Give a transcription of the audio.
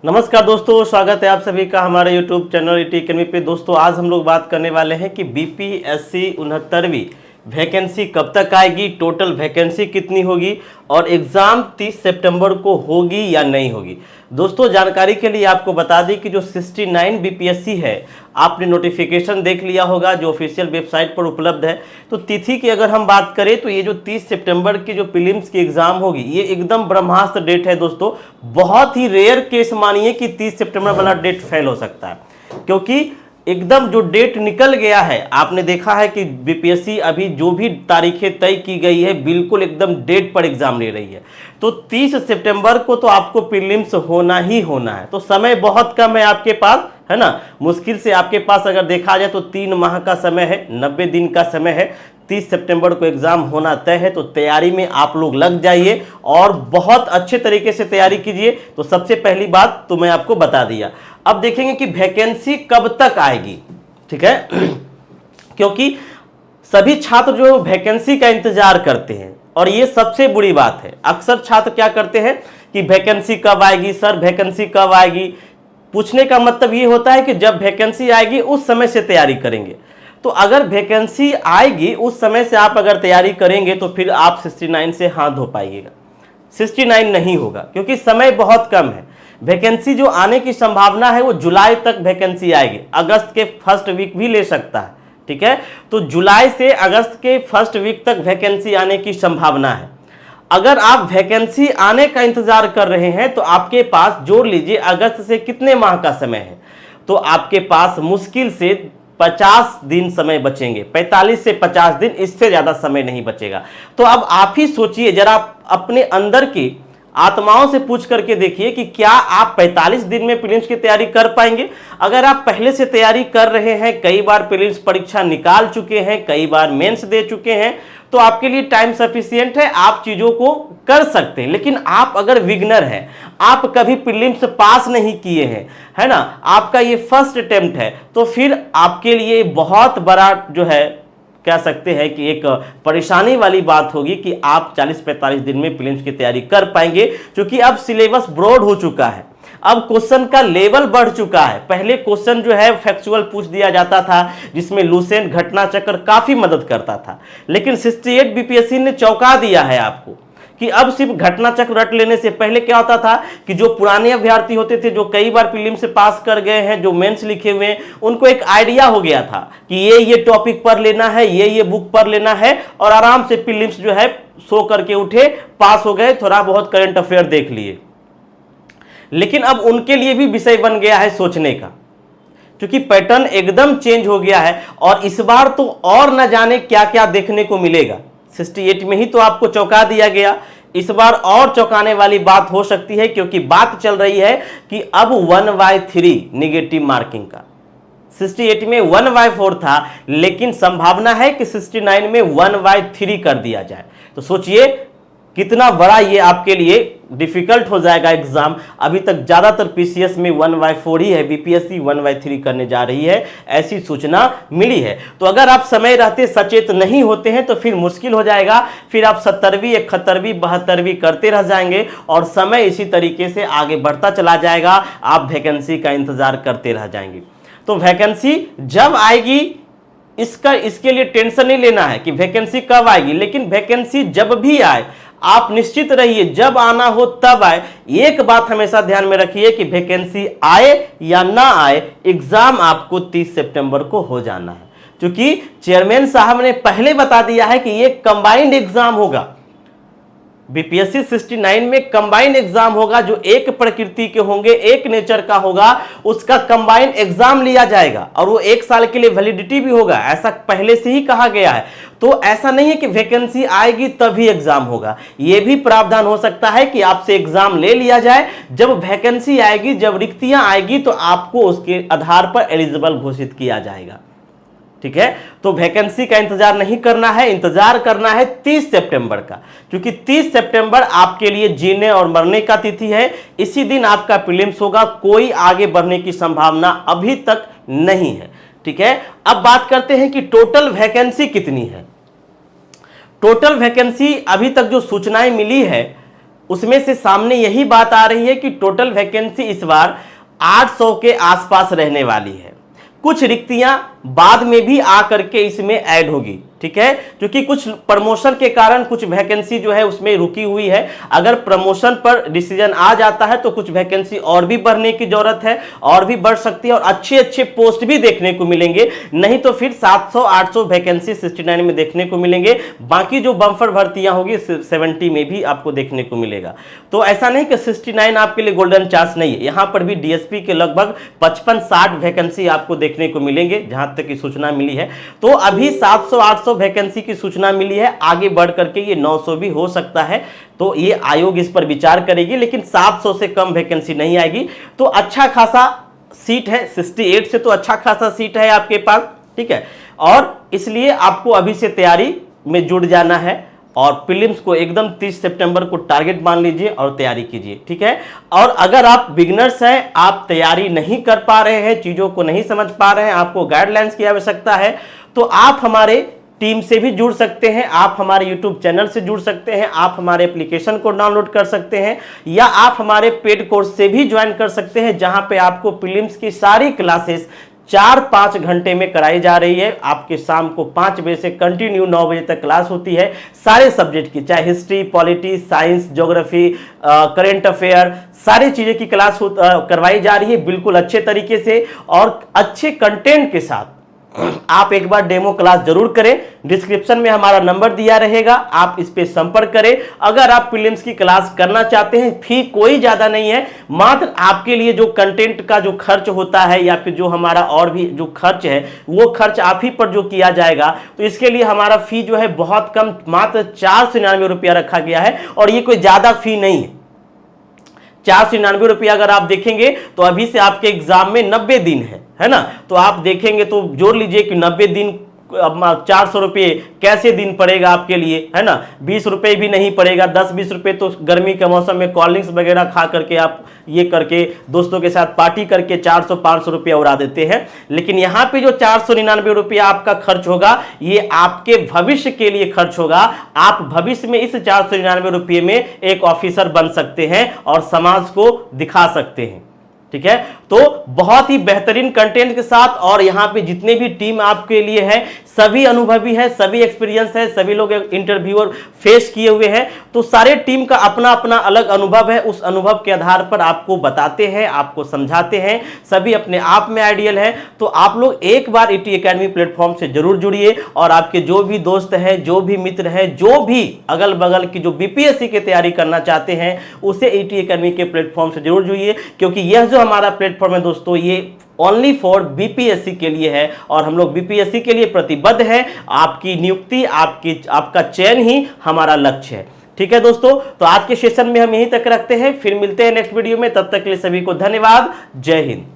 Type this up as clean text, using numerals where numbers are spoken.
नमस्कार दोस्तों, स्वागत है आप सभी का हमारे YouTube चैनल ईटी अकेडमी पे। दोस्तों आज हम लोग बात करने वाले हैं कि बीपीएससी 69वीं वैकेंसी कब तक आएगी, टोटल वैकेंसी कितनी होगी और एग्ज़ाम 30 सितंबर को होगी या नहीं होगी। दोस्तों जानकारी के लिए आपको बता दें कि जो 69 बीपीएससी है, आपने नोटिफिकेशन देख लिया होगा जो ऑफिशियल वेबसाइट पर उपलब्ध है। तो तिथि की अगर हम बात करें तो ये जो 30 सितंबर की जो प्रीलिम्स की एग्ज़ाम होगी, ये एकदम ब्रह्मास्त्र डेट है दोस्तों। बहुत ही रेयर केस मानिए कि 30 सितंबर वाला डेट फेल हो सकता है, क्योंकि एकदम जो डेट निकल गया है। आपने देखा है कि बीपीएससी अभी जो भी तारीखें तय की गई है बिल्कुल एकदम डेट पर एग्जाम ले रही है। तो 30 सितंबर को तो आपको प्रीलिम्स होना ही होना है। तो समय बहुत कम है आपके पास, है ना। मुश्किल से आपके पास अगर देखा जाए तो 3 माह का समय है, 90 दिन का समय है। 30 सितंबर को एग्जाम होना तय है, तो तैयारी में आप लोग लग जाइए और बहुत अच्छे तरीके से तैयारी कीजिए। तो सबसे पहली बात तो मैं आपको बता दिया। अब देखेंगे कि वैकेंसी कब तक आएगी, ठीक है। क्योंकि सभी छात्र जो वैकेंसी का इंतजार करते हैं, और ये सबसे बुरी बात है। अक्सर छात्र क्या करते हैं कि वैकेंसी कब आएगी सर, वैकेंसी कब आएगी। पूछने का मतलब ये होता है कि जब वैकेंसी आएगी उस समय से तैयारी करेंगे। तो अगर वैकेंसी आएगी उस समय से आप अगर तैयारी करेंगे तो फिर आप 69 से हाथ धो पाइएगा। 69 नहीं होगा, क्योंकि समय बहुत कम है। वैकेंसी जो आने की संभावना है वो जुलाई तक वैकेंसी आएगी, अगस्त के फर्स्ट वीक भी ले सकता है, ठीक है। तो जुलाई से अगस्त के फर्स्ट वीक तक वैकेंसी आने की संभावना है। अगर आप वैकेंसी आने का इंतजार कर रहे हैं तो आपके पास जोड़ लीजिए अगस्त से कितने माह का समय है, तो आपके पास मुश्किल से 50 दिन समय बचेंगे। 45 से 50 दिन, इससे ज्यादा समय नहीं बचेगा। तो अब आप ही सोचिए जरा, अपने अंदर की आत्माओं से पूछ करके देखिए कि क्या आप 45 दिन में प्रीलिम्स की तैयारी कर पाएंगे। अगर आप पहले से तैयारी कर रहे हैं, कई बार प्रीलिम्स परीक्षा निकाल चुके हैं, कई बार मेंस दे चुके हैं, तो आपके लिए टाइम सफिशिएंट है, आप चीजों को कर सकते हैं। लेकिन आप अगर बिगिनर हैं, आप कभी प्रीलिम्स पास नहीं किए हैं, है ना, आपका ये फर्स्ट अटेम्प्ट है, तो फिर आपके लिए बहुत बड़ा जो है कह सकते हैं कि एक परेशानी वाली बात होगी कि आप 40-45 दिन में प्रीलिम्स की तैयारी कर पाएंगे। क्योंकि अब सिलेबस ब्रॉड हो चुका है, अब क्वेश्चन का लेवल बढ़ चुका है। पहले क्वेश्चन जो है फैक्चुअल पूछ दिया जाता था, जिसमें लूसेंट घटना चक्र काफी मदद करता था। लेकिन 68 बीपीएससी ने चौंका दिया है आपको कि अब सिर्फ घटना चक्र रट लेने से पहले क्या होता था कि जो पुराने अभ्यर्थी होते थे, जो कई बार प्रीलिम्स से पास कर गए हैं, जो मेंस लिखे हुए हैं, उनको एक आइडिया हो गया था कि ये टॉपिक पढ़ लेना है, ये बुक पढ़ लेना है, और आराम से प्रीलिम्स जो है सो करके उठे, पास हो गए, थोड़ा बहुत करंट अफेयर देख लिए। लेकिन अब उनके लिए भी विषय बन गया है सोचने का, क्योंकि पैटर्न एकदम चेंज हो गया है। और इस बार तो और न जाने क्या क्या देखने को मिलेगा। 68 में ही तो आपको चौंका दिया गया, इस बार और चौंकाने वाली बात हो सकती है, क्योंकि बात चल रही है कि अब 1/3 निगेटिव मार्किंग का। 68 में 1/4 था, लेकिन संभावना है कि 69 में 1/3 कर दिया जाए। तो सोचिए कितना बड़ा ये आपके लिए डिफिकल्ट हो जाएगा एग्जाम। अभी तक ज्यादातर पीसीएस में 1/4 ही है, बीपीएससी 1/3 करने जा रही है, ऐसी सूचना मिली है। तो अगर आप समय रहते सचेत नहीं होते हैं तो फिर मुश्किल हो जाएगा। फिर आप 70वीं 71वीं 72वीं करते रह जाएंगे और समय इसी तरीके से आगे बढ़ता चला जाएगा। आप वैकेंसी का इंतजार करते रह जाएंगे। तो वैकेंसी जब आएगी इसके लिए टेंशन नहीं लेना है कि वैकेंसी कब आएगी, लेकिन वैकेंसी जब भी आए आप निश्चित रहिए, जब आना हो तब आए। एक बात हमेशा ध्यान में रखिए कि वैकेंसी आए या ना आए, एग्जाम आपको 30 सितंबर को हो जाना है। क्योंकि चेयरमैन साहब ने पहले बता दिया है कि ये कंबाइंड एग्जाम होगा। बीपीएससी 69 में कंबाइंड एग्जाम होगा, जो एक प्रकृति के होंगे, एक नेचर का होगा, उसका कंबाइंड एग्जाम लिया जाएगा और वो 1 साल के लिए वैलिडिटी भी होगा, ऐसा पहले से ही कहा गया है। तो ऐसा नहीं है कि वैकेंसी आएगी तभी एग्जाम होगा, ये भी प्रावधान हो सकता है कि आपसे एग्जाम ले लिया जाए। जब वैकेंसी आएगी, जब रिक्तियां आएगी, तो आपको उसके आधार पर एलिजिबल घोषित किया जाएगा, ठीक है। तो वैकेंसी का इंतजार नहीं करना है, इंतजार करना है 30 सितंबर का, क्योंकि 30 सितंबर आपके लिए जीने और मरने का तिथि है। इसी दिन आपका प्रीलिम्स होगा, कोई आगे बढ़ने की संभावना अभी तक नहीं है, ठीक है। अब बात करते हैं कि टोटल वैकेंसी कितनी है। टोटल वैकेंसी अभी तक जो सूचनाएं मिली है उसमें से सामने यही बात आ रही है कि टोटल वैकेंसी इस बार 800 के आसपास रहने वाली है। कुछ रिक्तियां बाद में भी आकर के इसमें ऐड होगी, ठीक है, क्योंकि कुछ प्रमोशन के कारण कुछ वैकेंसी जो है उसमें रुकी हुई है। अगर प्रमोशन पर डिसीजन आ जाता है तो कुछ वैकेंसी और भी बढ़ने की जरूरत है, और भी बढ़ सकती है, और अच्छे अच्छे पोस्ट भी देखने को मिलेंगे। नहीं तो फिर 700-800 वैकेंसी 69 में देखने को मिलेंगे। बाकी जो बम्पर भर्तियां होगी 70 में भी आपको देखने को मिलेगा। तो ऐसा नहीं कि 69 आपके लिए गोल्डन चांस नहीं है, यहां पर भी डीएसपी के लगभग 55-60 वैकेंसी आपको देखने को मिलेंगे, जहां तक की सूचना मिली है। तो अभी 700-800 वैकेंसी की सूचना मिली है, आगे बढ़ करके ये 900 भी हो सकता है। तो ये आयोग इस पर विचार करेगी, लेकिन 700 से कम वैकेंसी नहीं आएगी। तो अच्छा खासा सीट है, 68 से तो अच्छा खासा सीट है आपके पास, ठीक है। और इसलिए आपको अभी से तैयारी में जुट जाना है, और प्रीलिम्स को एकदम 30 सितंबर को टारगेट मान लीजिए और तैयारी कीजिए, ठीक है। और अगर आप बिगनर्स हैं, आप तैयारी नहीं कर पा रहे हैं, चीज़ों को नहीं समझ पा रहे हैं, आपको गाइडलाइंस की आवश्यकता है, तो आप हमारे टीम से भी जुड़ सकते हैं, आप हमारे YouTube चैनल से जुड़ सकते हैं, आप हमारे एप्लीकेशन को डाउनलोड कर सकते हैं, या आप हमारे पेड कोर्स से भी ज्वाइन कर सकते हैं, जहां पे आपको प्रीलिम्स की सारी क्लासेस 4-5 घंटे में कराई जा रही है। आपके शाम को 5 बजे से कंटिन्यू 9 बजे तक क्लास होती है, सारे सब्जेक्ट की, चाहे history, polity, science, geography, current affair, सारी चीज़ें की क्लास करवाई जा रही है बिल्कुल अच्छे तरीके से और अच्छे कंटेंट के साथ। आप एक बार डेमो क्लास जरूर करें, डिस्क्रिप्शन में हमारा नंबर दिया रहेगा, आप इस पे संपर्क करें। अगर आप प्रीलिम्स की क्लास करना चाहते हैं, फी कोई ज्यादा नहीं है, मात्र आपके लिए जो कंटेंट का जो खर्च होता है, या फिर जो हमारा और भी जो खर्च है, वो खर्च आप ही पर जो किया जाएगा। तो इसके लिए हमारा फी जो है बहुत कम, मात्र 499 रुपया रखा गया है, और ये कोई ज्यादा फी नहीं है। 499 रुपया अगर आप देखेंगे तो अभी से आपके एग्जाम में 90 दिन है ना, तो आप देखेंगे तो जोड़ लीजिए कि 90 दिन 400 रुपये कैसे दिन पड़ेगा आपके लिए, है ना। 20 रुपये भी नहीं पड़ेगा, 10-20 रुपये तो गर्मी के मौसम में कोल्ड ड्रिंक्स वगैरह खा करके आप ये करके दोस्तों के साथ पार्टी करके 400-500 रुपया उड़ा देते हैं। लेकिन यहाँ पे जो 499 रुपया आपका खर्च होगा, ये आपके भविष्य के लिए खर्च होगा। आप भविष्य में इस 499 रुपये में एक ऑफिसर बन सकते हैं और समाज को दिखा सकते हैं, ठीक है। तो बहुत ही बेहतरीन कंटेंट के साथ, और यहाँ पे जितने भी टीम आपके लिए है सभी अनुभवी है, सभी एक्सपीरियंस है, सभी लोग इंटरव्यूअर फेस किए हुए हैं। तो सारे टीम का अपना अपना अलग अनुभव है, उस अनुभव के आधार पर आपको बताते हैं, आपको समझाते हैं, सभी अपने आप में आइडियल है। तो आप लोग एक बार ईटी एकेडमी प्लेटफॉर्म से जरूर जुड़िए, और आपके जो भी दोस्त हैं, जो भी मित्र हैं, जो भी अगल बगल की जो बीपीएससी की तैयारी करना चाहते हैं, उसे ईटी एकेडमी के प्लेटफॉर्म से जरूर जुड़िए, क्योंकि यह जो हमारा प्लेटफॉर्म है दोस्तों, ये ओनली फॉर बीपीएससी के लिए है, और हम लोग बीपीएससी के लिए प्रतिबद्ध है। आपकी नियुक्ति, आपका चयन ही हमारा लक्ष्य है, ठीक है दोस्तों। तो आज के सेशन में हम यहीं तक रखते हैं, फिर मिलते हैं नेक्स्ट वीडियो में। तब तक के लिए सभी को धन्यवाद। जय हिंद।